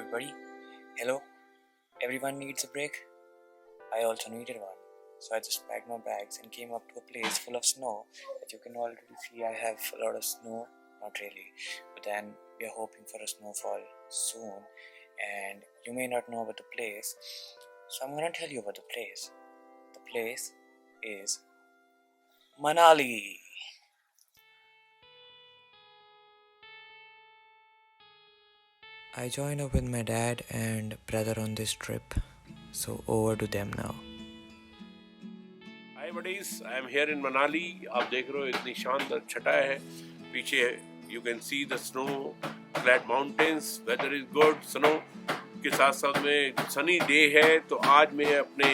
everybody. Hello. Everyone needs a break. I also needed one. So I just packed my bags and came up to a place full of snow. As you can already see, I have a lot of snow. Not really. But then we are hoping for a snowfall soon. And you may not know about the place. So I'm going to tell you about the place. The place is Manali. I joined up with my dad and brother on this trip, so over to them now. Hi buddies, I am here in Manali. आप देख रहे हो इतनी शानदार छटा है पीछे. You can see the snow-clad mountains. Weather is good. Snow के साथ साथ में sunny day है. तो आज मैं अपने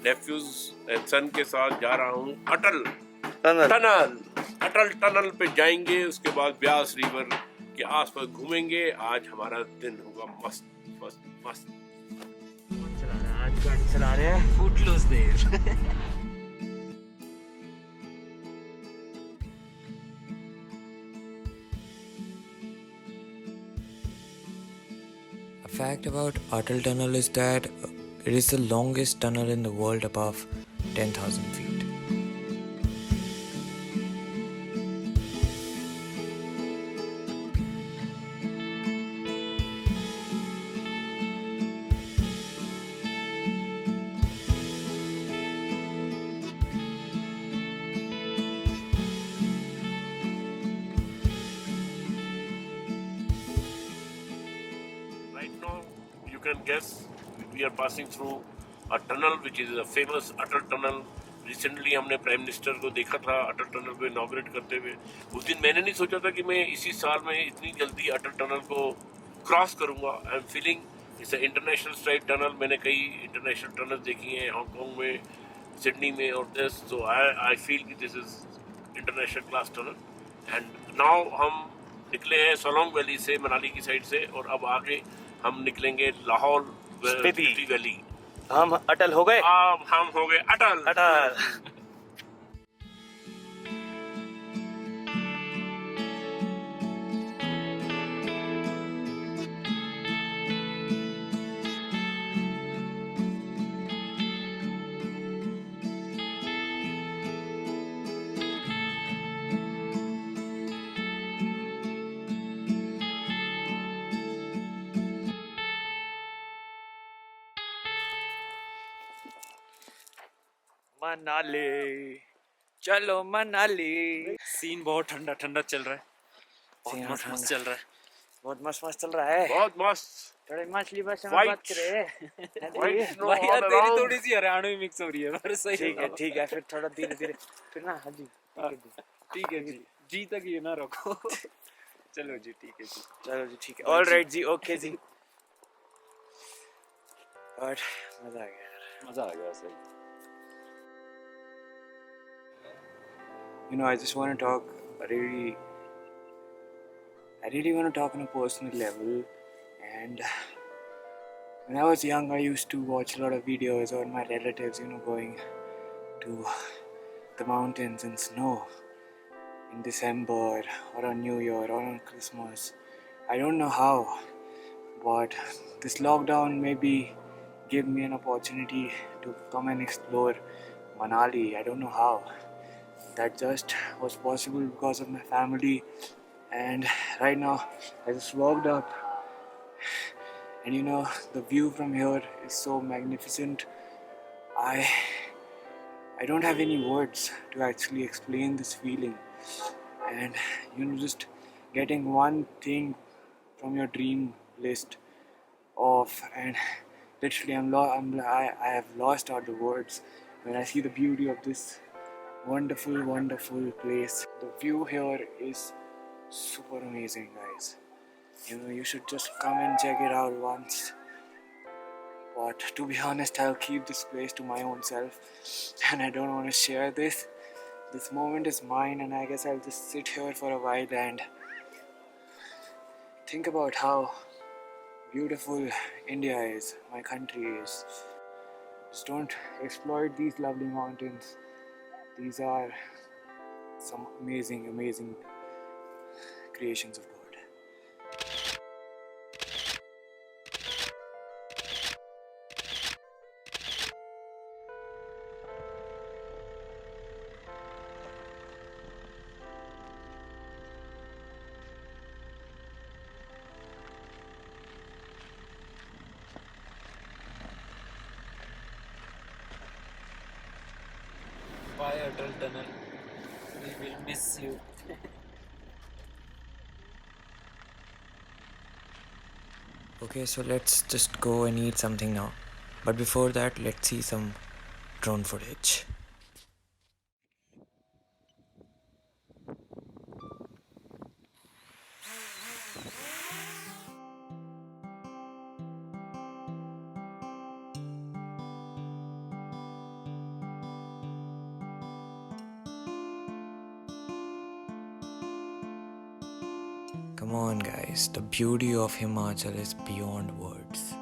nephews and son के साथ जा रहा हूँ अटल टनल पे जाएंगे. उसके बाद ब्यास रिवर के आसपास घूमेंगे. आज हमारा दिन होगा मस्त. आज गाड़ी चला रहे हैं Footloose Dev. A fact about Atal Tunnel is that it is the longest tunnel in the world above 10,000 feet. Right now, you can guess we are passing through a tunnel which is a famous Atal Tunnel. Recently हमने prime minister को देखा था अटल tunnel को inaugurate करते हुए. उस दिन मैंने नहीं सोचा था कि मैं इसी साल में इतनी जल्दी अटल टनल को क्रॉस करूंगा. I am feeling it's a international style tunnel. मैंने कई इंटरनेशनल टनल देखी हैं हांगकांग में, सिडनी में और दिस. सो आई फील कि this is international class tunnel. And now हम निकले हैं सोलोंग वैली से, मनाली की साइड से, और अब आगे हम निकलेंगे लाहौल स्पीति वैली. हम अटल हो गए. हम हो गए अटल. मनाली, चलो मनाली. सीन बहुत ठंडा ठंडा चल रहा है. बहुत मस्त चल रहा है. बहुत मस्त चल रहा है. बहुत मस्त. थोड़ी मछली भाषा में बात करे. भाई यार तेरी थोड़ी सी हरियाणवी मिक्स हो रही है. पर सही ठीक है फिर थोड़ा धीरे धीरे फिर ना. हाँ जी ठीक है जी तक ये ना रखो. चलो जी ठीक है जी. चलो जी ठीक है. ऑलराइट जी. ओके जी. और मजा आ गया सही. You know, I just want to talk I really want to talk on a personal level. And when I was young, I used to watch a lot of videos on my relatives, going to the mountains in snow in December or on New Year or on Christmas. I don't know how, but this lockdown maybe gave me an opportunity to come and explore Manali. I don't know how. That just was possible because of my family. And right now I just walked up, and the view from here is so magnificent. I don't have any words to actually explain this feeling. And just getting one thing from your dream list off, and literally I have lost all the words when I see the beauty of this wonderful place. The view here is super amazing, guys. You should just come and check it out once. But to be honest, I'll keep this place to my own self, and I don't want to share this. This moment is mine, and I guess I'll just sit here for a while and think about how beautiful India is, my country is. Just don't exploit these lovely mountains. These are some amazing creations of God. Atal Tunnel. We will miss you. Okay, so let's just go and eat something now. But before that, let's see some drone footage. Come on, guys, the beauty of Himachal is beyond words.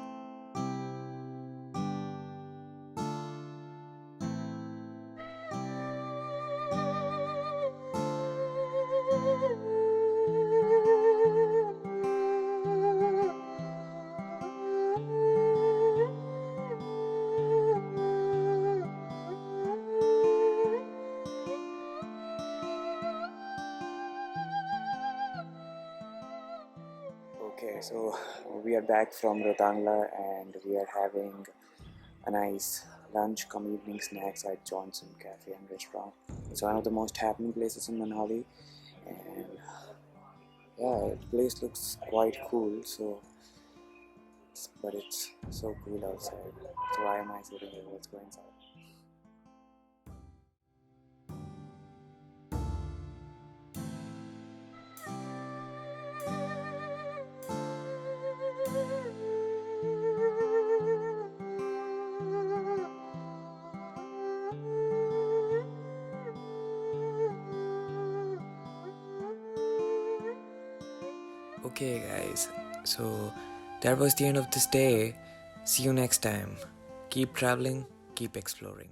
Okay, so we are back from Rotangla and we are having a nice lunch come evening snacks at Johnson Cafe and Restaurant. It's one of the most happening places in Manali, and yeah, the place looks quite cool. But it's so cool outside. So why am I sitting here? Let's go inside. Okay, guys, so that was the end of this day. See you next time. Keep traveling, keep exploring.